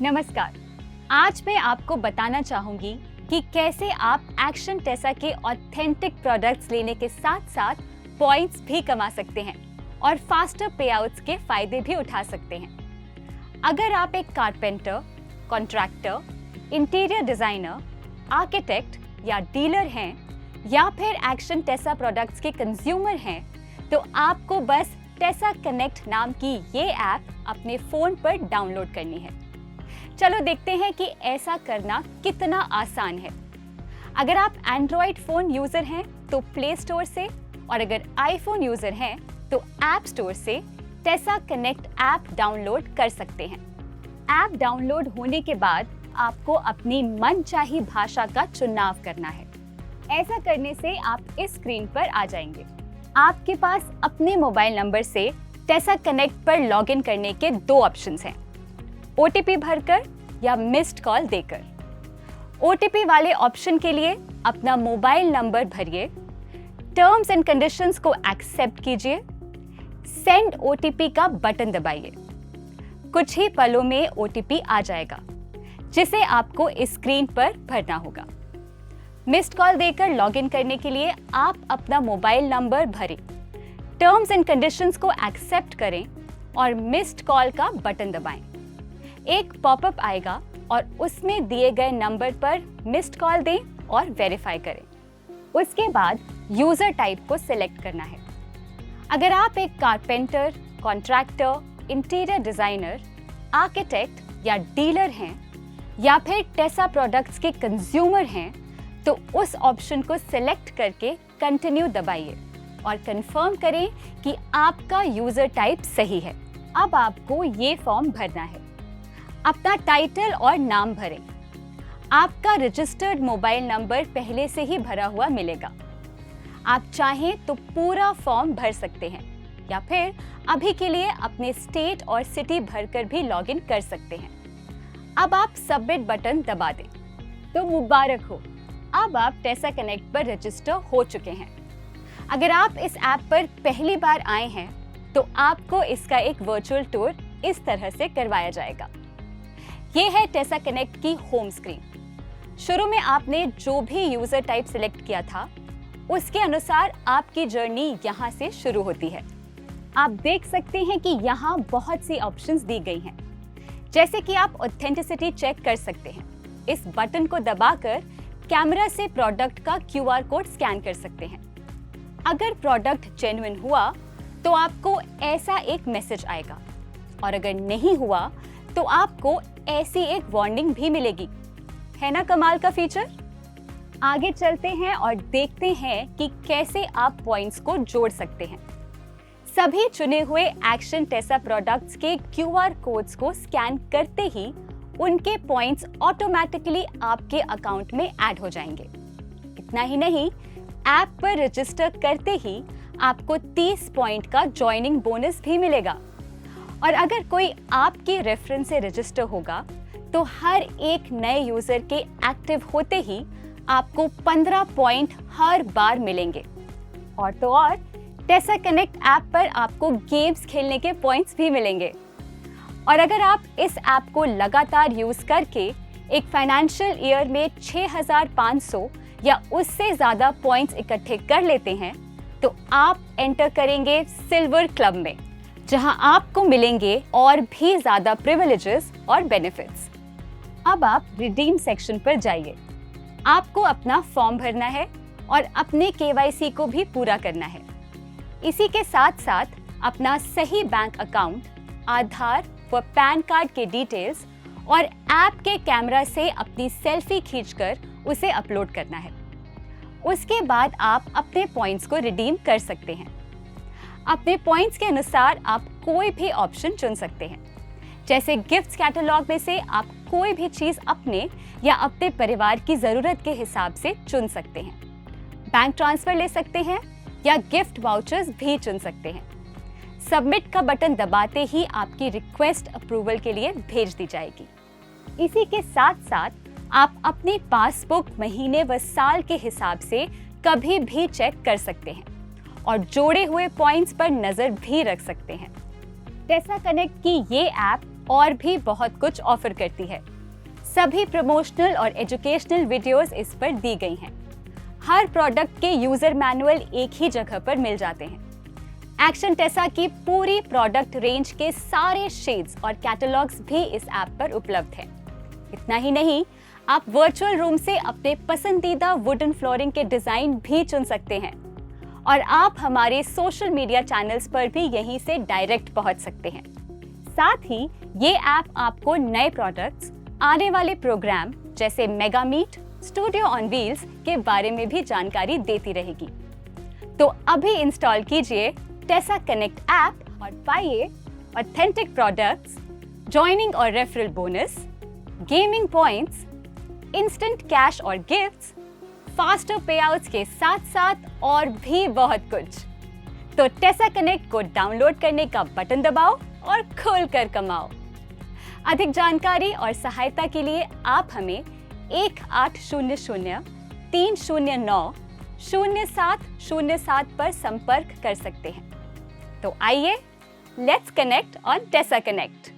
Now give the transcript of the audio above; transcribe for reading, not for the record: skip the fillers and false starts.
नमस्कार। आज मैं आपको बताना चाहूंगी कि कैसे आप एक्शन टेसा के ऑथेंटिक प्रोडक्ट्स लेने के साथ साथ पॉइंट्स भी कमा सकते हैं और फास्टर पेआउट्स के फायदे भी उठा सकते हैं। अगर आप एक carpenter, contractor, interior designer, architect या डीलर हैं या फिर एक्शन टेसा प्रोडक्ट्स के कंज्यूमर हैं, तो आपको बस टेसा कनेक्ट नाम की ये ऐप अपने फोन पर डाउनलोड करनी है। चलो देखते हैं कि ऐसा करना कितना आसान है। अगर आप एंड्रॉइड फोन यूजर हैं तो प्ले स्टोर से, और अगर आईफोन यूजर हैं तो ऐप स्टोर से टेसा कनेक्ट ऐप डाउनलोड कर सकते हैं। ऐप डाउनलोड होने के बाद आपको अपनी मनचाही भाषा का चुनाव करना है। ऐसा करने से आप इस स्क्रीन पर आ जाएंगे। आपके पास अपने मोबाइल नंबर से टेसा कनेक्ट पर लॉगिन करने के दो ऑप्शंस हैं, ओटीपी भरकर या मिस्ड कॉल देकर। ओटीपी वाले ऑप्शन के लिए अपना मोबाइल नंबर भरिए, टर्म्स एंड कंडीशंस को एक्सेप्ट कीजिए, सेंड ओटीपी का बटन दबाइए। कुछ ही पलों में ओटीपी आ जाएगा जिसे आपको इस स्क्रीन पर भरना होगा। मिस्ड कॉल देकर लॉगिन करने के लिए आप अपना मोबाइल नंबर भरें, टर्म्स एंड कंडीशंस को एक्सेप्ट करें और मिस्ड कॉल का बटन दबाएं। एक पॉपअप आएगा और उसमें दिए गए नंबर पर मिस्ड कॉल दें और वेरीफाई करें। उसके बाद यूजर टाइप को सिलेक्ट करना है। अगर आप एक carpenter, contractor, interior designer, architect या डीलर हैं या फिर टेसा प्रोडक्ट्स के कंज्यूमर हैं, तो उस ऑप्शन को सिलेक्ट करके कंटिन्यू दबाइए और कंफर्म करें कि आपका यूजर टाइप सही है। अब आपको ये फॉर्म भरना है। अपना टाइटल और नाम भरें। आपका रजिस्टर्ड मोबाइल नंबर पहले से ही भरा हुआ मिलेगा। आप चाहें तो पूरा फॉर्म भर सकते हैं या फिर अभी के लिए अपने स्टेट और सिटी भरकर भी लॉगिन कर सकते हैं। अब आप सबमिट बटन दबा दें तो मुबारक हो, अब आप टेसा कनेक्ट पर रजिस्टर हो चुके हैं। अगर आप इस ऐप पर पहली बार आए हैं तो आपको इसका एक वर्चुअल टूर इस तरह से करवाया जाएगा। ये है टेसा कनेक्ट की होम स्क्रीन। शुरू में आपने जो भी यूजर टाइप सिलेक्ट किया था उसके अनुसार आपकी जर्नी यहाँ से शुरू होती है। आप देख सकते हैं कि यहाँ बहुत सी ऑप्शंस दी गई हैं, जैसे कि आप ऑथेंटिसिटी चेक कर सकते हैं। इस बटन को दबाकर कैमरा से प्रोडक्ट का क्यूआर कोड स्कैन कर सकते हैं। अगर प्रोडक्ट जेन्युइन हुआ तो आपको ऐसा एक मैसेज आएगा, और अगर नहीं हुआ तो आपको ऐसी एक वार्निंग भी मिलेगी। है ना कमाल का फीचर? आगे चलते हैं और देखते हैं कि कैसे आप पॉइंट्स को जोड़ सकते हैं। सभी चुने हुए एक्शन टेसा प्रोडक्ट्स के क्यूआर कोड्स को स्कैन करते ही उनके पॉइंट्स ऑटोमेटिकली आपके अकाउंट में ऐड हो जाएंगे। इतना ही नहीं, ऐप पर रजिस्टर करते ही आपको 30 पॉइंट का ज्वाइनिंग बोनस भी मिलेगा। और अगर कोई आपके रेफरेंस से रजिस्टर होगा तो हर एक नए यूजर के एक्टिव होते ही आपको 15 पॉइंट हर बार मिलेंगे। और तो और, टेसा कनेक्ट ऐप पर आपको गेम्स खेलने के पॉइंट्स भी मिलेंगे। और अगर आप इस ऐप को लगातार यूज करके एक फाइनेंशियल ईयर में 6500 या उससे ज्यादा पॉइंट्स इकट्ठे कर लेते हैं तो आप एंटर करेंगे सिल्वर क्लब में, जहां आपको मिलेंगे और भी ज्यादा प्रिविलेजेस और बेनिफिट्स। अब आप रिडीम सेक्शन पर जाइए। आपको अपना फॉर्म भरना है और अपने केवाईसी को भी पूरा करना है। इसी के साथ साथ अपना सही बैंक अकाउंट, आधार व पैन कार्ड के डिटेल्स और ऐप के कैमरा से अपनी सेल्फी खींचकर उसे अपलोड करना है। उसके बाद आप अपने पॉइंट्स को रिडीम कर सकते हैं। अपने पॉइंट्स के अनुसार आप कोई भी ऑप्शन चुन सकते हैं, जैसे गिफ्ट्स कैटलॉग में से आप कोई भी चीज अपने या अपने परिवार की जरूरत के हिसाब से चुन सकते हैं। बैंक ट्रांसफर ले सकते हैं या गिफ्ट वाउचर्स भी चुन सकते हैं। सबमिट का बटन दबाते ही आपकी रिक्वेस्ट अप्रूवल के लिए भेज दी जाएगी। इसी के साथ साथ आप अपनी पासबुक महीने व साल के हिसाब से कभी भी चेक कर सकते हैं और जोड़े हुए पॉइंट्स पर नजर भी रख सकते हैं। टेसा कनेक्ट की ये ऐप और भी बहुत कुछ ऑफर करती है। सभी प्रमोशनल और एजुकेशनल वीडियोस इस पर दी गई हैं। हर प्रोडक्ट के यूजर मैनुअल एक ही जगह पर मिल जाते हैं। एक्शन टेसा की पूरी प्रोडक्ट रेंज के सारे शेड्स और कैटलॉग्स भी इस ऐप पर उपलब्ध हैं। इतना ही नहीं, आप वर्चुअल रूम से अपने पसंदीदा वुडन फ्लोरिंग के डिजाइन भी चुन सकते हैं और आप हमारे सोशल मीडिया चैनल्स पर भी यहीं से डायरेक्ट पहुंच सकते हैं। साथ ही ये ऐप आपको नए प्रोडक्ट्स, आने वाले प्रोग्राम जैसे mega meet, studio on wheels के बारे में भी जानकारी देती रहेगी। तो अभी इंस्टॉल कीजिए टेसा कनेक्ट ऐप और पाइए ऑथेंटिक प्रोडक्ट्स, जॉइनिंग और referral bonus, gaming points, instant cash और गिफ्ट्स, फास्टर पेआउट्स के साथ साथ और भी बहुत कुछ। तो टेसा कनेक्ट को डाउनलोड करने का बटन दबाओ और खोलकर कमाओ। अधिक जानकारी और सहायता के लिए आप हमें 1800-309-0707 पर संपर्क कर सकते हैं। तो आइए, let's connect on Tesa connect.